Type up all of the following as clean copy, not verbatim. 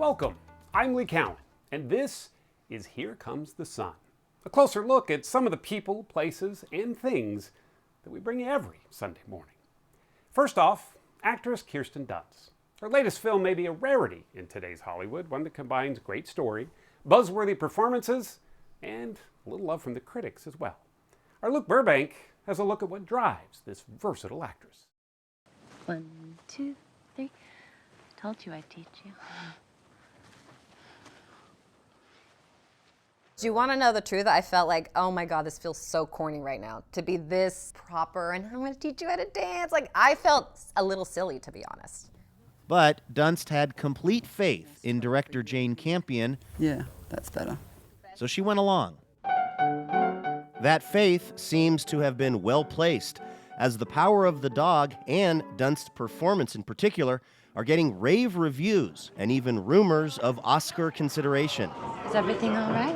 Welcome, I'm Lee Cowan, and this is Here Comes the Sun, a closer look at some of the people, places, and things that we bring you every Sunday morning. First off, actress Kirsten Dunst. Her latest film may be a rarity in today's Hollywood, one that combines great story, buzzworthy performances, and a little love from the critics as well. Our Luke Burbank has a look at what drives this versatile actress. 1, 2, 3. I told you I'd teach you. Do you want to know the truth? I felt like, oh my God, this feels so corny right now. To be this proper and I'm going to teach you how to dance. Like, I felt a little silly, to be honest. But Dunst had complete faith in director Jane Campion. Yeah, that's better. So she went along. That faith seems to have been well placed, as The Power of the Dog and Dunst's performance in particular are getting rave reviews and even rumors of Oscar consideration. Is everything all right?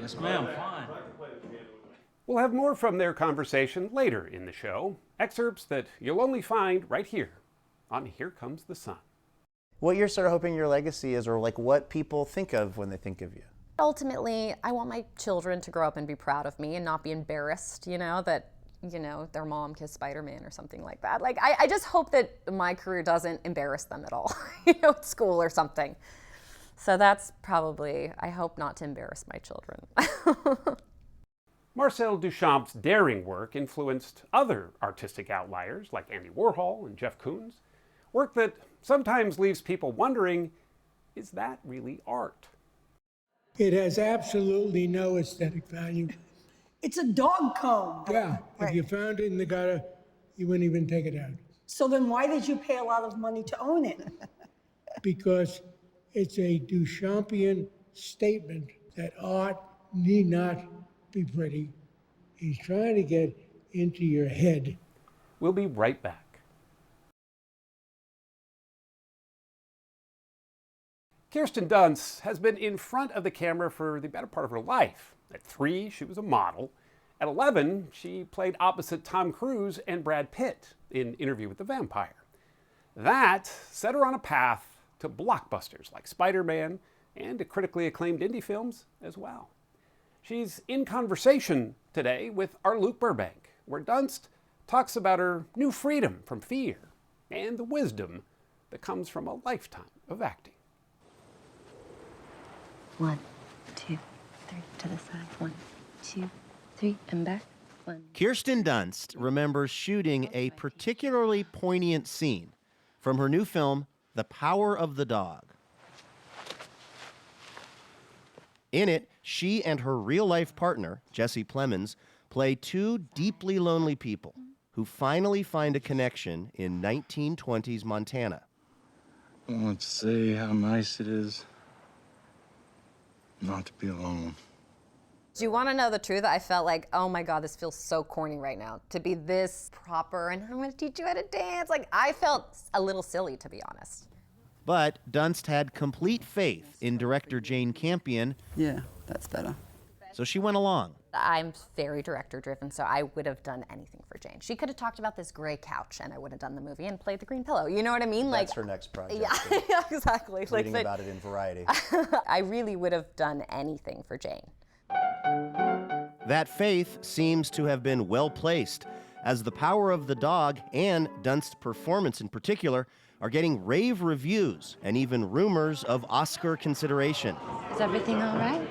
Yes, ma'am. Fine. We'll have more from their conversation later in the show, excerpts that you'll only find right here on Here Comes the Sun. What you're sort of hoping your legacy is, or like what people think of when they think of you? Ultimately, I want my children to grow up and be proud of me and not be embarrassed, that, their mom kissed Spider-Man or something like that. Like, I just hope that my career doesn't embarrass them at all, at school or something. So that's probably, I hope not to embarrass my children. Marcel Duchamp's daring work influenced other artistic outliers like Andy Warhol and Jeff Koons, work that sometimes leaves people wondering, is that really art? It has absolutely no aesthetic value. It's a dog comb. Yeah, Right. if you found it in the gutter, you wouldn't even take it out. So then why did you pay a lot of money to own it? Because it's a Duchampian statement that art need not be pretty. He's trying to get into your head. We'll be right back. Kirsten Dunst has been in front of the camera for the better part of her life. At 3, she was a model. At 11, she played opposite Tom Cruise and Brad Pitt in Interview with the Vampire. That set her on a path to blockbusters like Spider-Man and to critically acclaimed indie films as well. She's in conversation today with our Luke Burbank, where Dunst talks about her new freedom from fear and the wisdom that comes from a lifetime of acting. 1, 2, 3. To the side. 1, 2, 3. And back. 1. Kirsten Dunst remembers shooting a particularly poignant scene from her new film, The Power of the Dog. In it, she and her real-life partner, Jesse Plemons, play two deeply lonely people who finally find a connection in 1920s Montana. I want to say how nice it is not to be alone. Do you want to know the truth? I felt like, oh my God, this feels so corny right now. To be this proper and I'm going to teach you how to dance. Like, I felt a little silly, to be honest. But Dunst had complete faith in director Jane Campion. Yeah, that's better. So she went along. I'm very director-driven, so I would have done anything for Jane. She could have talked about this gray couch, and I would have done the movie and played the green pillow. You know what I mean? That's her next project. Yeah, yeah, exactly. Reading about it in Variety. I really would have done anything for Jane. That faith seems to have been well placed, as The Power of the Dog and Dunst's performance in particular are getting rave reviews and even rumors of Oscar consideration. Is everything all right?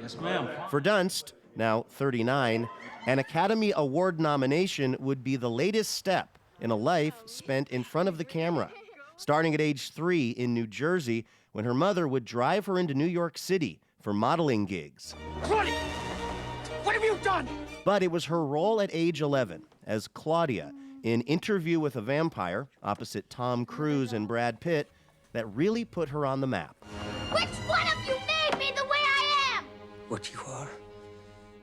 Yes, ma'am. For Dunst, now 39, an Academy Award nomination would be the latest step in a life spent in front of the camera, starting at age 3 in New Jersey when her mother would drive her into New York City for modeling gigs. Claudia! What have you done? But it was her role at age 11 as Claudia in Interview with a Vampire, opposite Tom Cruise and Brad Pitt, that really put her on the map. Which one of you made me the way I am? What you are?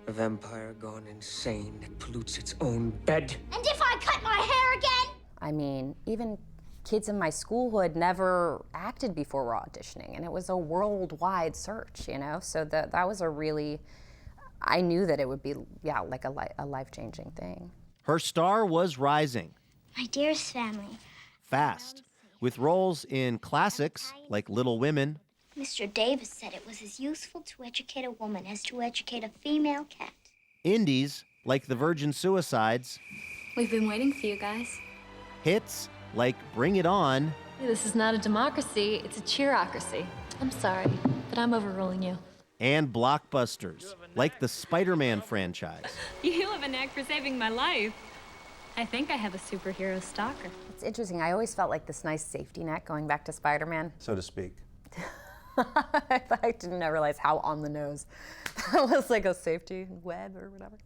A vampire gone insane that pollutes its own bed. And if I cut my hair again? I mean, even kids in my school who had never acted before were auditioning, and it was a worldwide search, So that was a really, I knew that it would be, like a life-changing thing. Her star was rising. My dearest family. Fast, with roles in classics like Little Women. Mr. Davis said it was as useful to educate a woman as to educate a female cat. Indies, like the Virgin Suicides. We've been waiting for you guys. Hits, like Bring It On. This is not a democracy, it's a cheerocracy. I'm sorry, but I'm overruling you. And blockbusters, like the Spider-Man franchise. You have a knack for saving my life. I think I have a superhero stalker. It's interesting. I always felt like this nice safety net going back to Spider-Man. So to speak. I didn't realize how on the nose that was, like a safety web or whatever.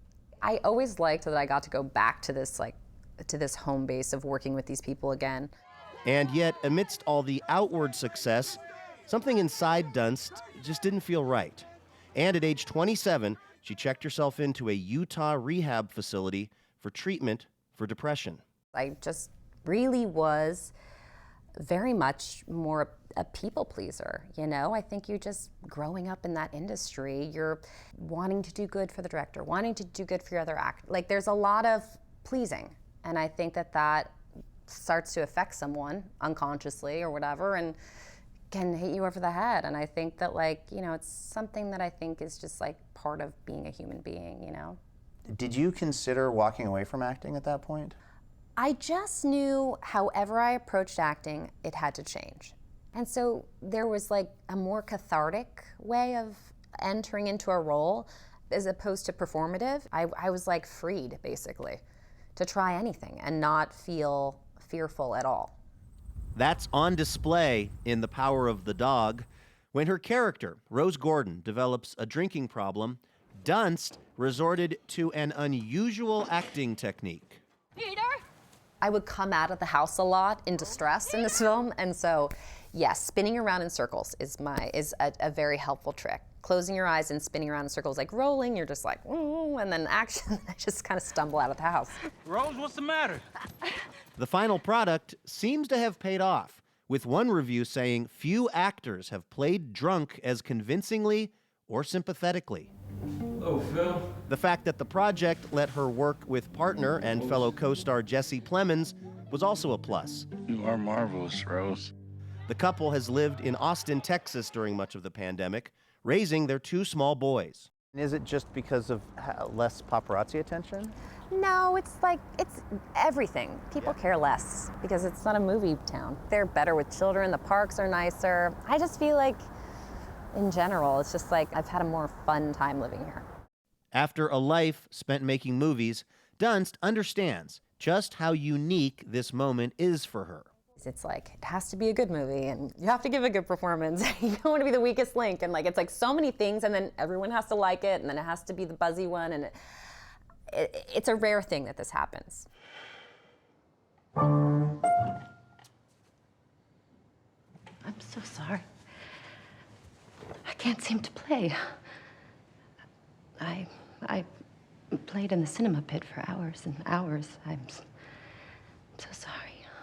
I always liked that I got to go back to this, to this home base of working with these people again. And yet, amidst all the outward success, something inside Dunst just didn't feel right. And at age 27, she checked herself into a Utah rehab facility for treatment for depression. I just really was very much more a people pleaser, you know? I think you're just growing up in that industry. You're wanting to do good for the director, wanting to do good for your other act. Like, there's a lot of pleasing. And I think that starts to affect someone unconsciously or whatever and can hit you over the head. And I think that, it's something that I think is just part of being a human being, you know? Did you consider walking away from acting at that point? I just knew however I approached acting, it had to change. And so there was a more cathartic way of entering into a role as opposed to performative. I was freed, basically, to try anything and not feel fearful at all. That's on display in The Power of the Dog. When her character, Rose Gordon, develops a drinking problem, Dunst resorted to an unusual acting technique. Peter? I would come out of the house a lot in distress in this film, and so, yes, spinning around in circles is a very helpful trick. Closing your eyes and spinning around in circles, like rolling, you're just ooh, and then action, I just kind of stumble out of the house. Rose, what's the matter? The final product seems to have paid off, with one review saying few actors have played drunk as convincingly or sympathetically. Oh, Phil. The fact that the project let her work with partner and fellow co-star Jesse Plemons was also a plus. You are marvelous, Rose. The couple has lived in Austin, Texas during much of the pandemic, raising their 2 small boys. Is it just because of less paparazzi attention? No, it's everything. People care less because it's not a movie town. They're better with children, the parks are nicer. I just feel in general, it's just I've had a more fun time living here. After a life spent making movies, Dunst understands just how unique this moment is for her. It's it has to be a good movie and you have to give a good performance. You don't want to be the weakest link, and it's so many things, and then everyone has to like it, and then it has to be the buzzy one, and it's a rare thing that this happens. I'm so sorry. I can't seem to play. I played in the cinema pit for hours and hours. I'm so sorry.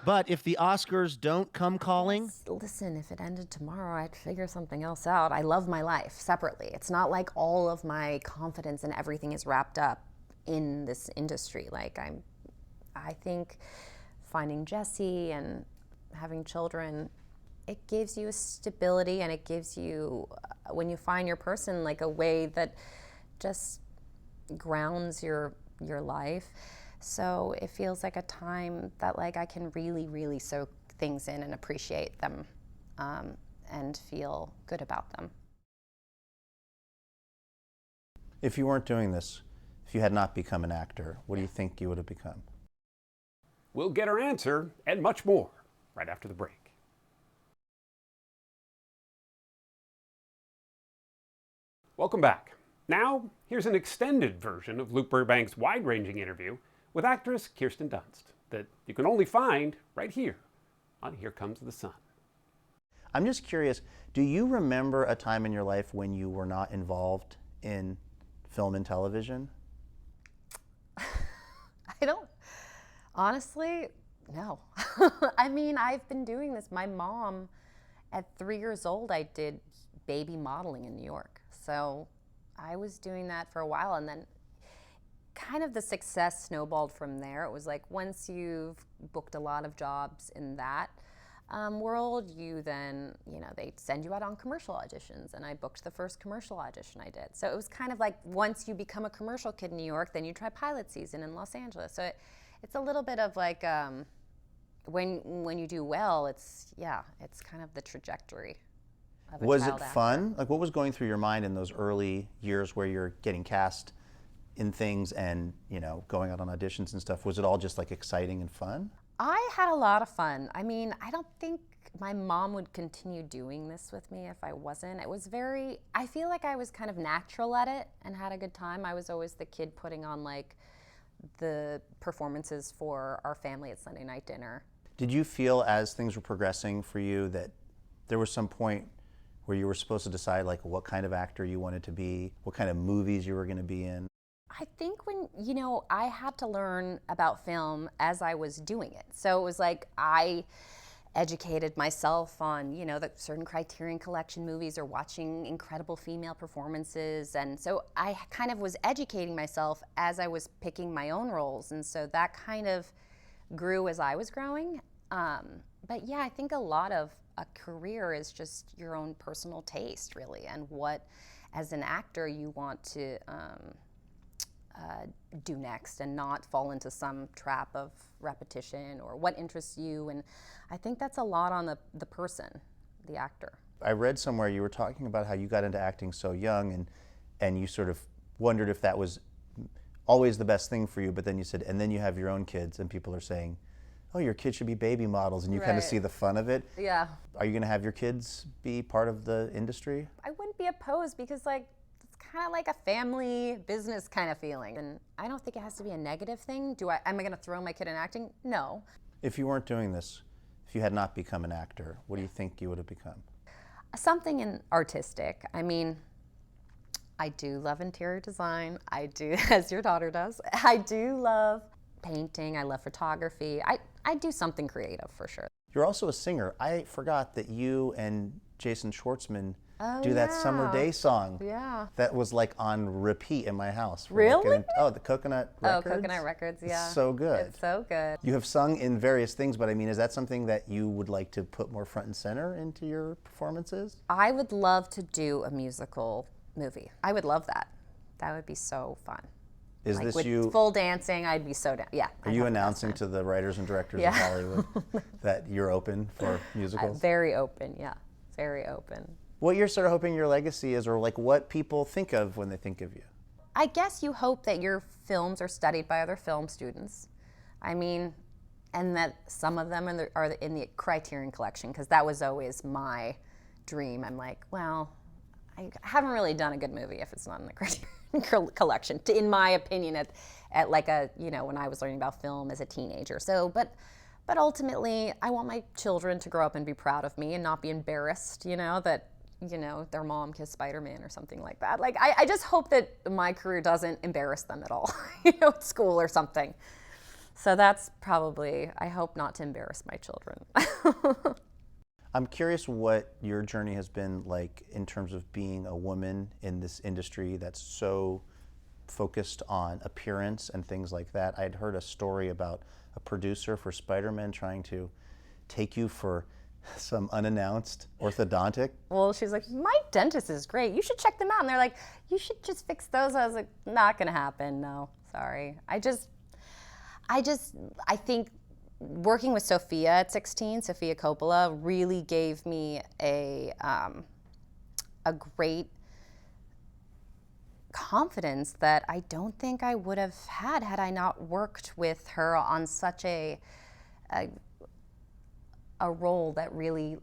But if the Oscars don't come calling? Listen, if it ended tomorrow, I'd figure something else out. I love my life separately. It's not all of my confidence and everything is wrapped up in this industry. I think finding Jesse and having children, it gives you a stability, and it gives you, when you find your person, a way that just grounds your life. So it feels like a time that I can really, really soak things in and appreciate them and feel good about them. If you weren't doing this, if you had not become an actor, what do you think you would have become? We'll get our answer and much more right after the break. Welcome back. Now, here's an extended version of Luke Burbank's wide-ranging interview with actress Kirsten Dunst that you can only find right here on Here Comes the Sun. I'm just curious, do you remember a time in your life when you were not involved in film and television? I don't, honestly, no. I mean, I've been doing this. My mom, at 3 years old, I did baby modeling in New York. So I was doing that for a while, and then kind of the success snowballed from there. It was once you've booked a lot of jobs in that, world, you then, they send you out on commercial auditions, and I booked the first commercial audition I did. So it was kind of like once you become a commercial kid in New York, then you try pilot season in Los Angeles. So it's a little bit of like when you do well, it's kind of the trajectory of a Was child it actor. fun? Like, what was going through your mind in those early years where you're getting cast in things and going out on auditions and stuff? Was it all just like exciting and fun? I had a lot of fun. I mean, I don't think my mom would continue doing this with me if I wasn't. It was I feel like I was kind of natural at it and had a good time. I was always the kid putting on like the performances for our family at Sunday night dinner. Did you feel as things were progressing for you that there was some point where you were supposed to decide like what kind of actor you wanted to be, what kind of movies you were going to be in? I think when, I had to learn about film as I was doing it. So it was like I educated myself on, the certain Criterion Collection movies or watching incredible female performances. And so I kind of was educating myself as I was picking my own roles. And so that kind of grew as I was growing. But yeah, I think a lot of a career is just your own personal taste, really, and what, as an actor, you want to do next and not fall into some trap of repetition or what interests you. And I think that's a lot on the person, the actor. I read somewhere you were talking about how you got into acting so young and you sort of wondered if that was always the best thing for you, but then you said, and then you have your own kids and people are saying, oh, your kids should be baby models, and you kind of see the fun of it. Yeah. Are you going to have your kids be part of the industry? I wouldn't be opposed because it's kind of like a family business kind of feeling. And I don't think it has to be a negative thing. Am I going to throw my kid in acting? No. If you weren't doing this, if you had not become an actor, what do you think you would have become? Something artistic. I mean, I do love interior design. I do, as your daughter does. I do love painting. I love photography. I do something creative for sure. You're also a singer. I forgot that you and Jason Schwartzman do that Summer Day song. Yeah. That was like on repeat in my house. Really? The Coconut Records? Oh, Coconut Records, yeah. It's so good. It's so good. You have sung in various things, but I mean, is that something that you would like to put more front and center into your performances? I would love to do a musical movie. I would love that. That would be so fun. Is like this with you? Full dancing, I'd be so down. Yeah. Are you announcing to the writers and directors of Hollywood that you're open for musicals? Very open, yeah. Very open. What you're sort of hoping your legacy is, or like what people think of when they think of you? I guess you hope that your films are studied by other film students. I mean, and that some of them are in the Criterion Collection, because that was always my dream. I'm like, well, I haven't really done a good movie if it's not in the Criterion Collection, in my opinion, at like when I was learning about film as a teenager. So, but ultimately, I want my children to grow up and be proud of me and not be embarrassed, that their mom kissed Spider-Man or something like that. Like, I just hope that my career doesn't embarrass them at all, at school or something. So that's probably, I hope not to embarrass my children. I'm curious what your journey has been like in terms of being a woman in this industry that's so focused on appearance and things like that. I'd heard a story about a producer for Spider-Man trying to take you for some unannounced orthodontic. Well, she's like, my dentist is great. You should check them out. And they're like, you should just fix those. I was like, not gonna happen. No, sorry. I think working with Sofia at 16, Sofia Coppola, really gave me a great confidence that I don't think I would have had I not worked with her on such a role that really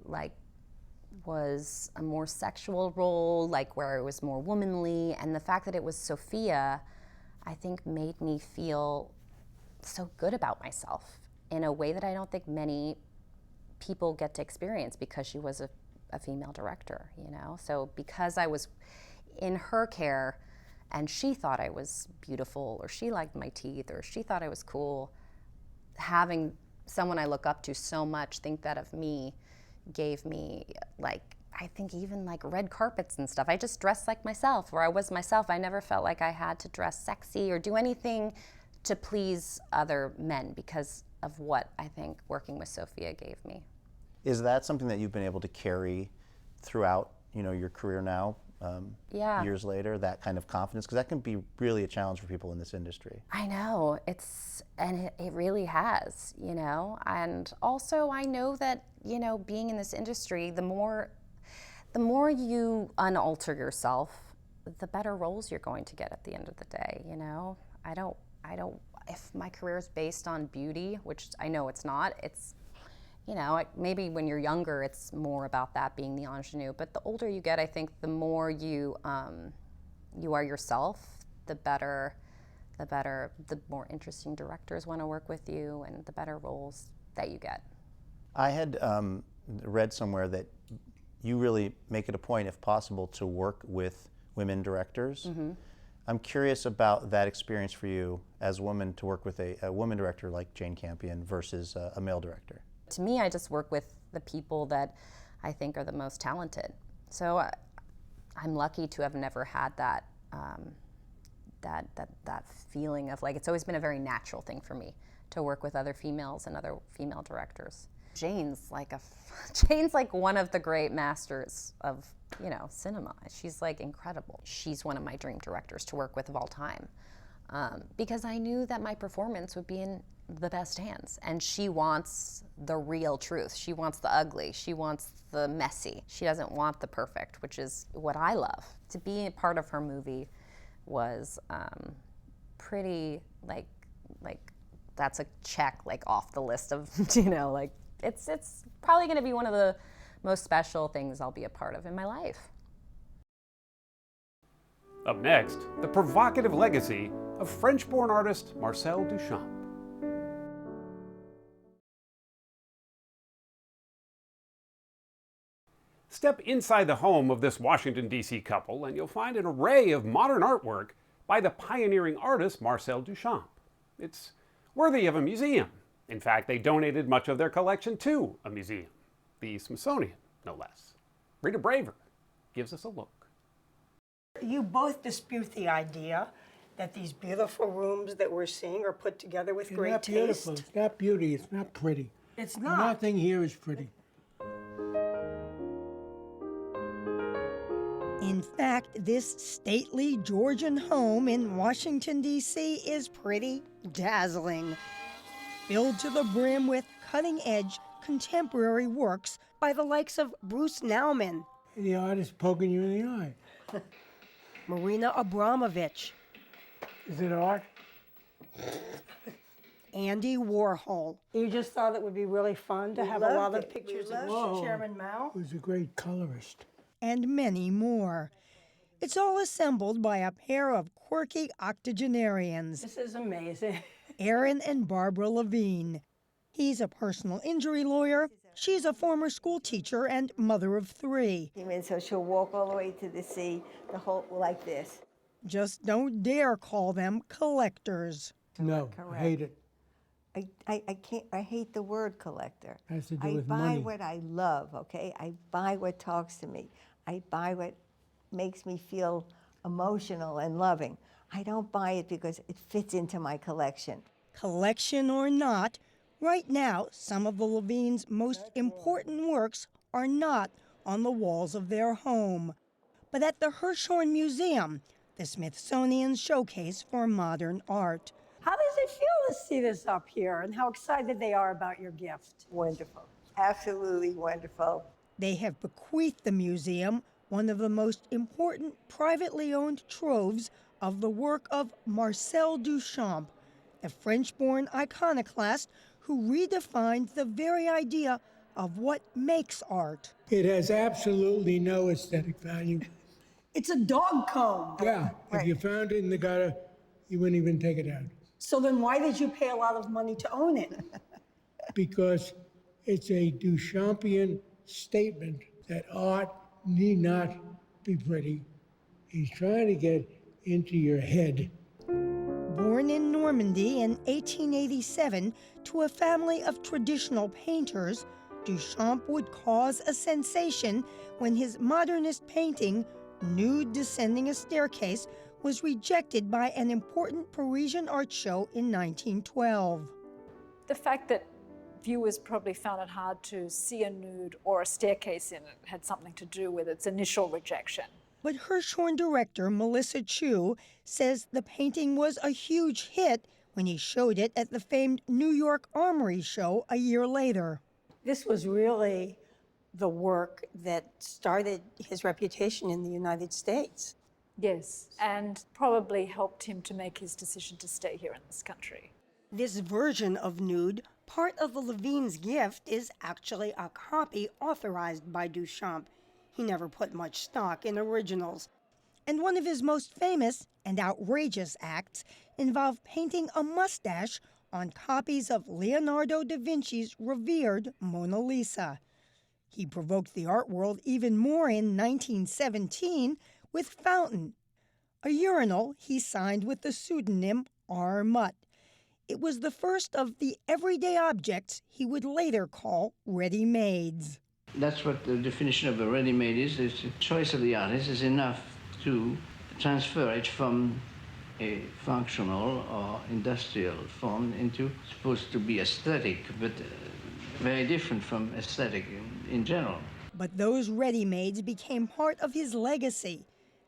was a more sexual role, where it was more womanly, and the fact that it was Sofia, I think made me feel so good about myself in a way that I don't think many people get to experience, because she was a female director, So because I was in her care and she thought I was beautiful, or she liked my teeth, or she thought I was cool, having someone I look up to so much think that of me gave me I think even red carpets and stuff. I just dressed like myself, or I was myself. I never felt like I had to dress sexy or do anything to please other men because of what I think working with Sofia gave me. Is that something that you've been able to carry throughout, your career now, years later, that kind of confidence? Because that can be really a challenge for people in this industry. I know, it really has, and also I know that, being in this industry, the more you unalter yourself, the better roles you're going to get at the end of the day, I don't, if my career is based on beauty, which I know it's not, it's, maybe when you're younger, it's more about that being the ingenue. But the older you get, I think the more you are yourself, the more interesting directors want to work with you, and the better roles that you get. I had read somewhere that you really make it a point, if possible, to work with women directors. Mm-hmm. I'm curious about that experience for you as a woman, to work with a woman director like Jane Campion versus a male director. To me, I just work with the people that I think are the most talented. So I'm lucky to have never had that feeling of, like, it's always been a very natural thing for me to work with other females and other female directors. Jane's like one of the great masters of cinema. She's like incredible. She's one of my dream directors to work with of all time, because I knew that my performance would be in the best hands. And she wants the real truth. She wants the ugly. She wants the messy. She doesn't want the perfect, which is what I love. To be a part of her movie was pretty like that's a check off the list of it's probably going to be one of the most special things I'll be a part of in my life. Up next, the provocative legacy of French-born artist Marcel Duchamp. Step inside the home of this Washington, D.C. couple, and you'll find an array of modern artwork by the pioneering artist Marcel Duchamp. It's worthy of a museum. In fact, they donated much of their collection to a museum, the Smithsonian, no less. Rita Braver gives us a look. You both dispute the idea that these beautiful rooms that we're seeing are put together with great taste. Beautiful. It's not beauty. It's not pretty. It's not. Nothing here is pretty. In fact, this stately Georgian home in Washington, D.C. is pretty dazzling. Filled to the brim with cutting-edge contemporary works by the likes of Bruce Nauman, The artist poking you in the eye. Marina Abramovich, Is it art? Andy Warhol. You just thought it would be really fun to have a lot of pictures of Chairman Mao? He was a great colorist. And many more. It's all assembled by a pair of quirky octogenarians, This is amazing. Aaron and Barbara Levine. He's a personal injury lawyer. She's a former school teacher and mother of 3. So she'll walk all the way to the sea, the whole like this. Just don't dare call them collectors. No, I hate it. I can't. I hate the word collector. Has to do I with buy money. what I love. Okay, I buy what talks to me. I buy what makes me feel emotional and loving. I don't buy it because it fits into my collection. Collection or not, right now, some of the Levines' most important works are not on the walls of their home, but at the Hirshhorn Museum, the Smithsonian's showcase for modern art. How does it feel to see this up here, and how excited they are about your gift? Wonderful. Absolutely wonderful. They have bequeathed the museum one of the most important privately owned troves of the work of Marcel Duchamp, the French-born iconoclast who redefined the very idea of what makes art. It has absolutely no aesthetic value. It's a dog comb. Yeah, Right. if you found it in the gutter, you wouldn't even take it out. So then why did you pay a lot of money to own it? Because it's a Duchampian statement that art need not be pretty. He's trying to get into your head. Born in Normandy in 1887 to a family of traditional painters, Duchamp would cause a sensation when his modernist painting, Nude Descending a Staircase, was rejected by an important Parisian art show in 1912. The fact that viewers probably found it hard to see a nude or a staircase in it had something to do with its initial rejection. But Hirshhorn director Melissa Chu says the painting was a huge hit when he showed it at the famed New York Armory show a year later. This was really the work that started his reputation in the United States. Yes, and probably helped him to make his decision to stay here in this country. This version of Nude, part of the Levine's gift, is actually a copy authorized by Duchamp. He never put much stock in originals. And one of his most famous and outrageous acts involved painting a mustache on copies of Leonardo da Vinci's revered Mona Lisa. He provoked the art world even more in 1917 with Fountain, a urinal he signed with the pseudonym R. Mutt. It was the first of the everyday objects he would later call ready-mades. That's what the definition of a ready-made is. It's the choice of the artist is enough to transfer it from a functional or industrial form into supposed to be aesthetic, but very different from aesthetic in general. But those ready-mades became part of his legacy.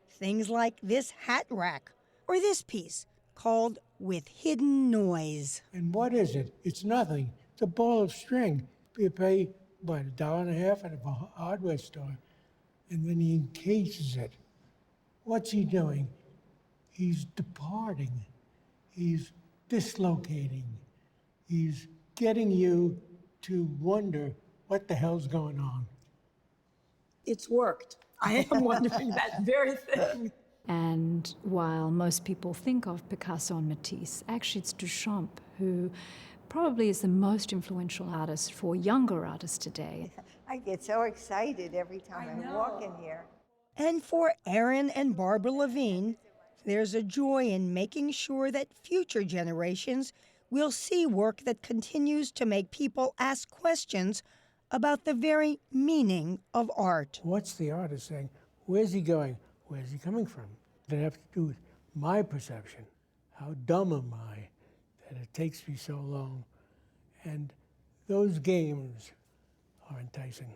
Things like this hat rack or this piece called With Hidden Noise. And what is it? It's nothing. It's a ball of string. You pay, what, $1.50 at a hardware store, and then he encases it. What's he doing? He's departing. He's dislocating. He's getting you to wonder what the hell's going on. It's worked. I am wondering that very thing. And while most people think of Picasso and Matisse, actually it's Duchamp who probably is the most influential artist for younger artists today. I get so excited every time I walk in here. And for Aaron and Barbara Levine, there's a joy in making sure that future generations will see work that continues to make people ask questions about the very meaning of art. What's the artist saying? Where's he going? Where's he coming from? Does it have to do with my perception? How dumb am I that it takes me so long? And those games are enticing.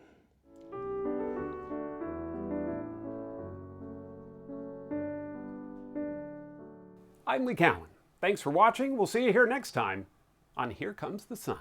I'm Lee Cowan. Thanks for watching. We'll see you here next time on Here Comes the Sun.